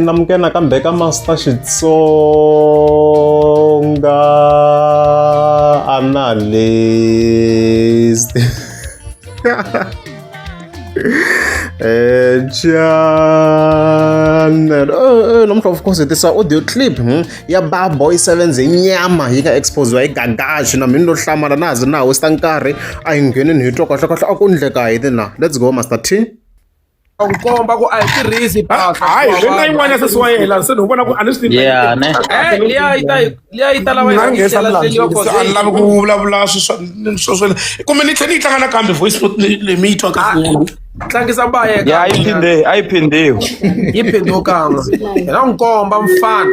namukena kambe ka Master Xitsonga analyst channel namuntlha of course tisa audio clip ya Barboy 7 zenyama yi nga expose hi Gagashi na mini lo hlamala nazi na westa nkarhi a hi nghenini hi twa kahle kahle a ku ndleka yini na. Let's go Master T. Nkomba ku a yi tirhisi hayi na yin'wana ya sesi wa yena se ni vona ku a ni swi liya yi ta lava a ni lavi ku vulavula swo kumbe ni tlhela ni yi tlanga nakambe voice note leyi mi yi twaka tlangisa bayeka ya a yi phindiwa yi phindiwa kan'we hi na nkomba mfana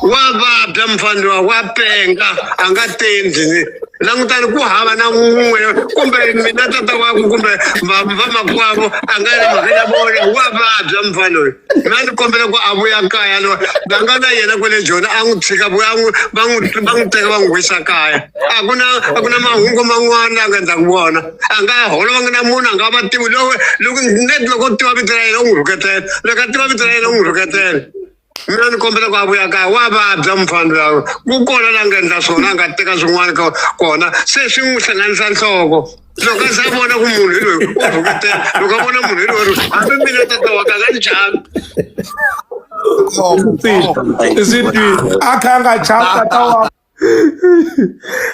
wa vabya mfandiwa wa penga a nga tendzi langutani ku hava na n'we kumbe mina tata wakwe kumbe vamakwavo a nga ri mhakanya vona wa vabya mfana loyi mina ni kombela ku a vuya kaya loyi va nga na yena kwale joni a n'wi tshika va n'wi teka va n'wi wisa kaya a ku na mahungu man'wana la nga ndza ku vona a nga holova na munhu a nga va tivi loko tiva vito ra yena u n'wi rhuketela loko a tiva vito ra yena u n'wi rhuketela mina ni kombela ku a vuya kaya wa vabya mfana lawa ku kona la nga endla swona a nga teka swin'wana kona se swi n'wi hlanganisa nhloko loko a se a vona ku munhu hi loyi u rhuketela loko a vona munhu hi loyi hambi mina tata wa ka njhani a kha a nga chavi tata wa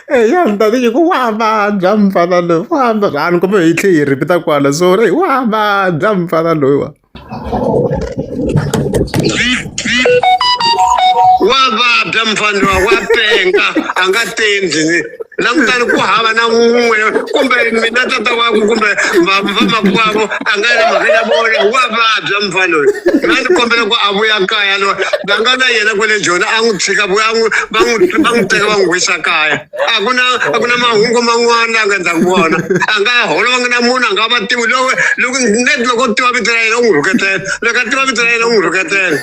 ya ni tati ku wa vabya mfana loyi wa vabya ni kumbe hi tlhe hi ripita kwala so wa vabya mfana loyi wa vabya mfandiwa wa penga a nga tendzi langutani ku hava na n'we kumbe mina tata wakwe kumbe vamakwavo a nga ri mhakanya vona wa vabya mfana loyi mina ni kombela ku a vuya kaya loyi va nga na yena kwale joni a n'wi tshika va n'wi teka va n'wi wisa kaya a ku na mahungu man'wana la nga ndza ku vona a nga holova na munhu a nga va tivi loko tiva vito ra yena u n'wi rhuketela loko a tiva vito ra yena u n'wi rhuketela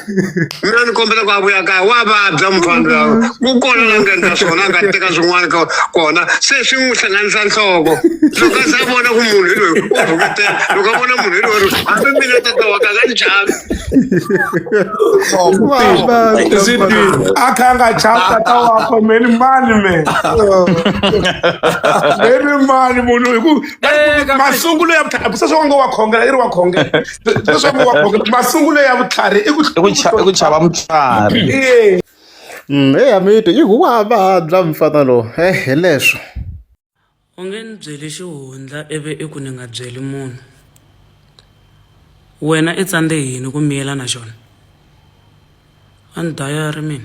mina ni kombela ku a vuya kaya wa vabya mfana lawa ku kona la nga endla swona a nga teka swin'wana kona se swi n'wi hlanganisa nhloko loko a se a vona ku munhu hi loyi u rhuketela loko a vona munhu hi loyi hambi mina tata wa ka nga njhani a kha a nga chavi tata wakwe meni mani meni mani munhu hi ku masungulo ya vutlhari sweswo wa ngo wa khongela i ri wa khongela sweswo ngo wa khongela masungulo ya vutlhari i ku chava mutlhari ya miti yi ku wa vabya mfana lowu hi leswo u nge ni byeli xihundla ivi i ku ni nga byeli munhu wena i tsandze yini ku miyela na xona a ni dayari mina